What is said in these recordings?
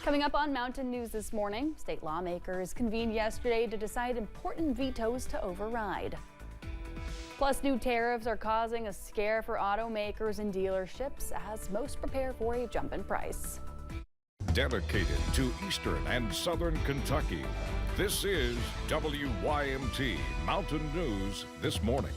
Coming up on Mountain News this morning, state lawmakers convened yesterday to decide important vetoes to override. Plus, new tariffs are causing a scare for automakers and dealerships as most prepare for a jump in price. Dedicated to Eastern and Southern Kentucky, this is WYMT Mountain News this morning.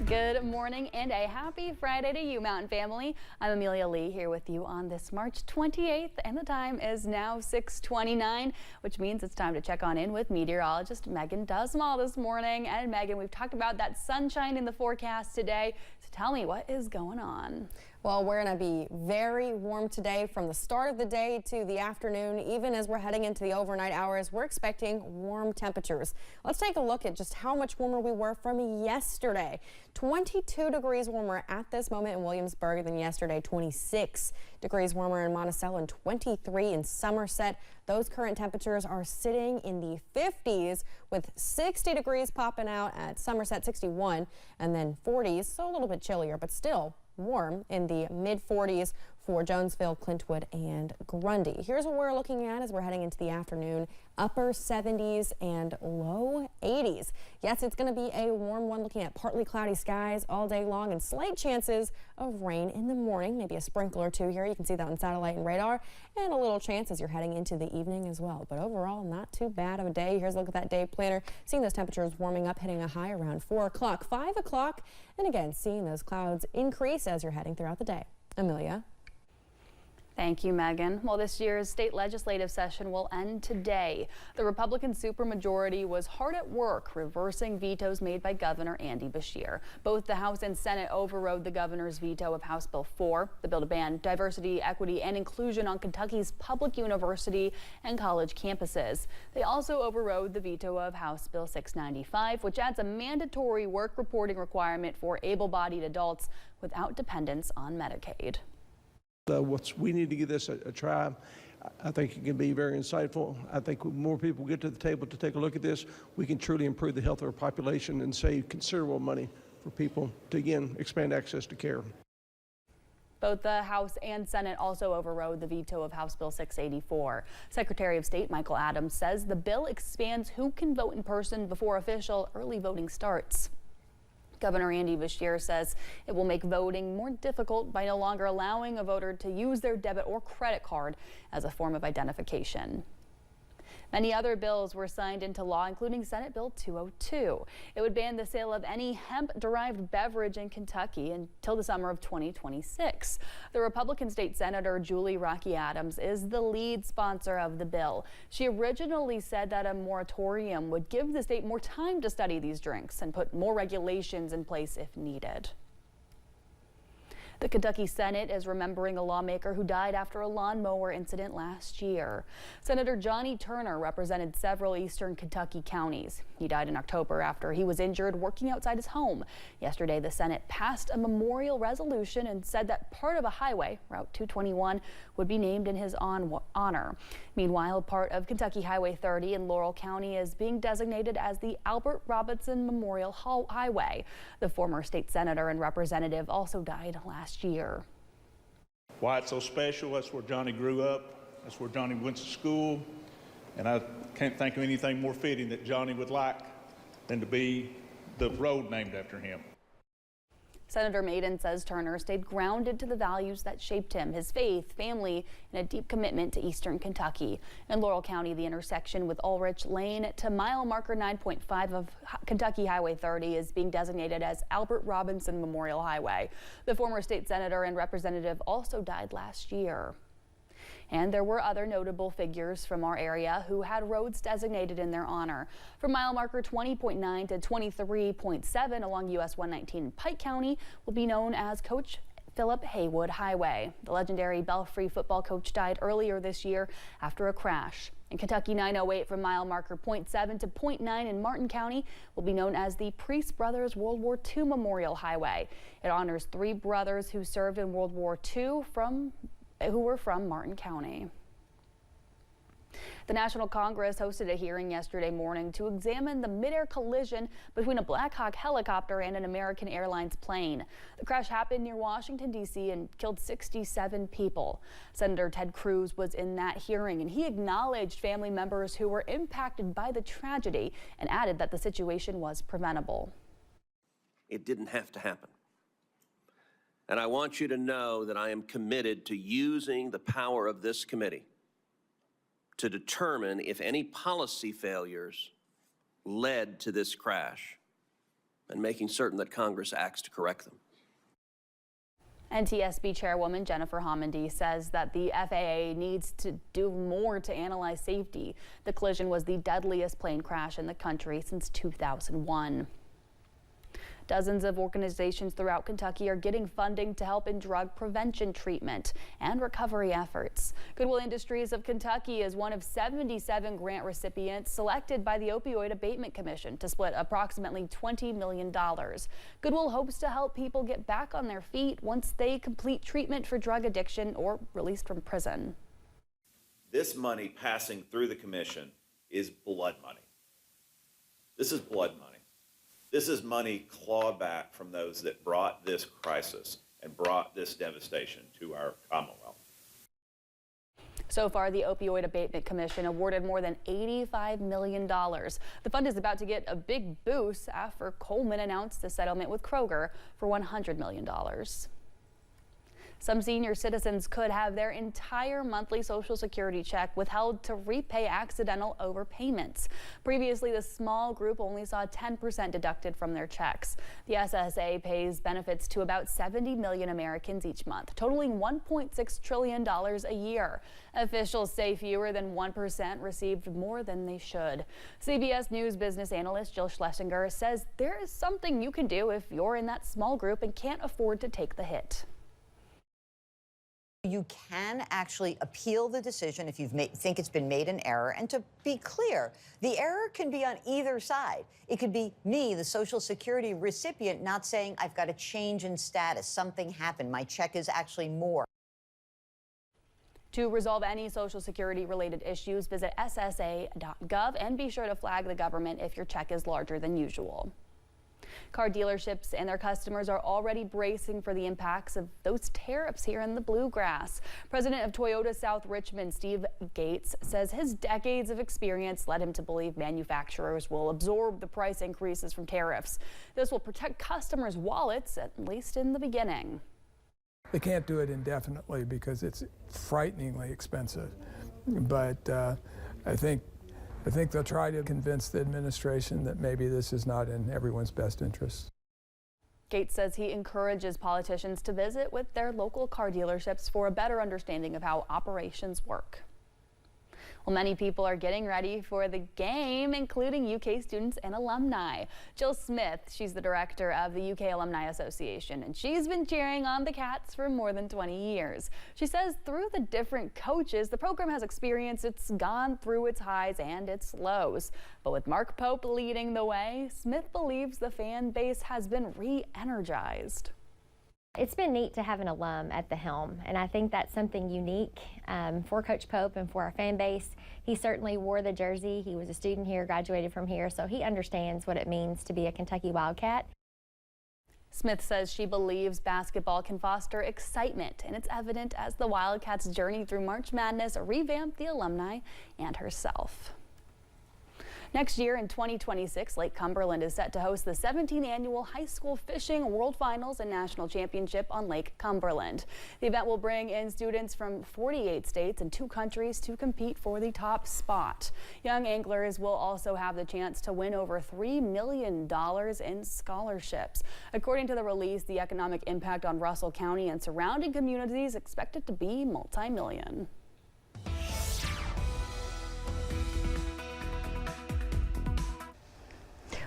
Good morning and a happy Friday to you, Mountain family. I'm Amelia Lee here with you on this March 28th, and the time is now 6:29, which means it's time to check on in with meteorologist Megan Dusmall this morning. And Megan, we've talked about that sunshine in the forecast today, so tell me, what is going on? Well, we're going to be very warm today from the start of the day to the afternoon. Even as we're heading into the overnight hours, we're expecting warm temperatures. Let's take a look at just how much warmer we were from yesterday. 22 degrees warmer at this moment in Williamsburg than yesterday. 26 degrees warmer in Monticello and 23 in Somerset. Those current temperatures are sitting in the 50s with 60 degrees popping out at Somerset, 61, and then 40s, so a little bit chillier, but still warm in the mid 40s for Jonesville, Clintwood, and Grundy. Here's what we're looking at as we're heading into the afternoon. Upper 70s and low 80s. Yes, it's going to be a warm one, looking at partly cloudy skies all day long and slight chances of rain in the morning, maybe a sprinkle or two here. You can see that on satellite and radar, and a little chance as you're heading into the evening as well. But overall, not too bad of a day. Here's a look at that day planner. Seeing those temperatures warming up, hitting a high around 4 o'clock, 5 o'clock, and again, seeing those clouds increase as you're heading throughout the day. Amelia. Thank you, Megan. Well, this year's state legislative session will end today. The Republican supermajority was hard at work reversing vetoes made by Governor Andy Beshear. Both the House and Senate overrode the governor's veto of House Bill 4, the bill to ban diversity, equity, and inclusion on Kentucky's public university and college campuses. They also overrode the veto of House Bill 695, which adds a mandatory work reporting requirement for able-bodied adults without dependence on Medicaid. We need to give this a try. I think it can be very insightful. I think when more people get to the table to take a look at this, we can truly improve the health of our population and save considerable money for people to, again, expand access to care. Both the House and Senate also overrode the veto of House Bill 684. Secretary of State Michael Adams says the bill expands who can vote in person before official early voting starts. Governor Andy Beshear says it will make voting more difficult by no longer allowing a voter to use their debit or credit card as a form of identification. Many other bills were signed into law, including Senate Bill 202. It would ban the sale of any hemp-derived beverage in Kentucky until the summer of 2026. The Republican state senator Julie Rocky Adams is the lead sponsor of the bill. She originally said that a moratorium would give the state more time to study these drinks and put more regulations in place if needed. The Kentucky Senate is remembering a lawmaker who died after a lawnmower incident last year. Senator Johnny Turner represented several eastern Kentucky counties. He died in October after he was injured working outside his home. Yesterday, the Senate passed a memorial resolution and said that part of a highway, Route 221, would be named in his honor. Meanwhile, part of Kentucky Highway 30 in Laurel County is being designated as the Albert Robinson Memorial Highway. The former state senator and representative also died last year. Why it's so special, that's where Johnny grew up, that's where Johnny went to school, and I can't think of anything more fitting that Johnny would like than to be the road named after him. Senator Maiden says Turner stayed grounded to the values that shaped him, his faith, family, and a deep commitment to eastern Kentucky. In Laurel County, the intersection with Ulrich Lane to mile marker 9.5 of Kentucky Highway 30 is being designated as Albert Robinson Memorial Highway. The former state senator and representative also died last year. And there were other notable figures from our area who had roads designated in their honor. From mile marker 20.9 to 23.7 along US 119 in Pike County will be known as Coach Philip Haywood Highway. The legendary Belfry football coach died earlier this year after a crash. In Kentucky 908 from mile marker 0.7 to 0.9 in Martin County will be known as the Priest Brothers World War II Memorial Highway. It honors 3 brothers who served in World War II who were from Martin County. The National Congress hosted a hearing yesterday morning to examine the midair collision between a Black Hawk helicopter and an American Airlines plane. The crash happened near Washington, D.C. and killed 67 people. Senator Ted Cruz was in that hearing, and he acknowledged family members who were impacted by the tragedy and added that the situation was preventable. It didn't have to happen. And I want you to know that I am committed to using the power of this committee to determine if any policy failures led to this crash and making certain that Congress acts to correct them. NTSB Chairwoman Jennifer Homendy says that the FAA needs to do more to analyze safety. The collision was the deadliest plane crash in the country since 2001. Dozens of organizations throughout Kentucky are getting funding to help in drug prevention treatment and recovery efforts. Goodwill Industries of Kentucky is one of 77 grant recipients selected by the Opioid Abatement Commission to split approximately $20 million. Goodwill hopes to help people get back on their feet once they complete treatment for drug addiction or released from prison. This money passing through the commission is blood money. This is blood money. This is money clawed back from those that brought this crisis and brought this devastation to our Commonwealth. So far, the Opioid Abatement Commission awarded more than $85 million. The fund is about to get a big boost after Coleman announced a settlement with Kroger for $100 million. Some senior citizens could have their entire monthly Social Security check withheld to repay accidental overpayments. Previously, the small group only saw 10% deducted from their checks. The SSA pays benefits to about 70 million Americans each month, totaling $1.6 trillion a year. Officials say fewer than 1% received more than they should. CBS News business analyst Jill Schlesinger says there is something you can do if you're in that small group and can't afford to take the hit. You can actually appeal the decision if you think it's been made an error. And to be clear, the error can be on either side. It could be me, the Social Security recipient, not saying I've got a change in status. Something happened. My check is actually more. To resolve any Social Security related issues, visit ssa.gov and be sure to flag the government if your check is larger than usual. Car dealerships and their customers are already bracing for the impacts of those tariffs here in the Bluegrass. President of Toyota South Richmond, Steve Gates, says his decades of experience led him to believe manufacturers will absorb the price increases from tariffs. This will protect customers' wallets, at least in the beginning. They can't do it indefinitely because it's frighteningly expensive. But I think they'll try to convince the administration that maybe this is not in everyone's best interest. Gates says he encourages politicians to visit with their local car dealerships for a better understanding of how operations work. Well, many people are getting ready for the game, including UK students and alumni. Jill Smith, she's the director of the UK Alumni Association, and she's been cheering on the Cats for more than 20 years. She says through the different coaches the program has experienced, it's gone through its highs and its lows. But with Mark Pope leading the way, Smith believes the fan base has been re-energized. It's been neat to have an alum at the helm, and I think that's something unique for Coach Pope and for our fan base. He certainly wore the jersey. He was a student here, graduated from here, so he understands what it means to be a Kentucky Wildcat. Smith says she believes basketball can foster excitement, and it's evident as the Wildcats' journey through March Madness revamped the alumni and herself. Next year in 2026, Lake Cumberland is set to host the 17th annual High School Fishing World Finals and National Championship on Lake Cumberland. The event will bring in students from 48 states and 2 countries to compete for the top spot. Young anglers will also have the chance to win over $3 million in scholarships. According to the release, the economic impact on Russell County and surrounding communities is expected to be multi-million.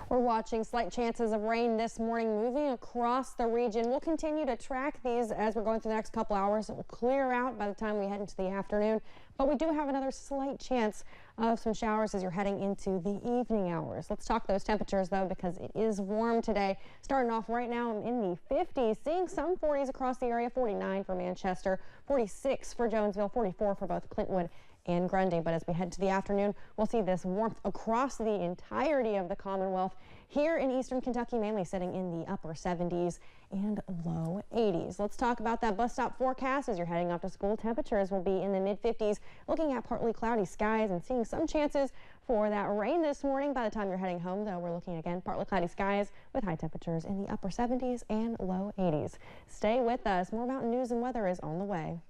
We're watching slight chances of rain this morning moving across the region. We'll continue to track these as we're going through the next couple hours. It will clear out by the time we head into the afternoon, but we do have another slight chance of some showers as you're heading into the evening hours. Let's talk those temperatures though, because it is warm today. Starting off right now in the 50s, seeing some 40s across the area, 49 for Manchester, 46 for Jonesville, 44 for both Clintwood and Grundy. But as we head to the afternoon, we'll see this warmth across the entirety of the Commonwealth. Here in eastern Kentucky, mainly sitting in the upper 70s and low 80s. Let's talk about that bus stop forecast as you're heading off to school. Temperatures will be in the mid-50s, looking at partly cloudy skies and seeing some chances for that rain this morning. By the time you're heading home, though, we're looking again partly cloudy skies with high temperatures in the upper 70s and low 80s. Stay with us. More mountain news and weather is on the way.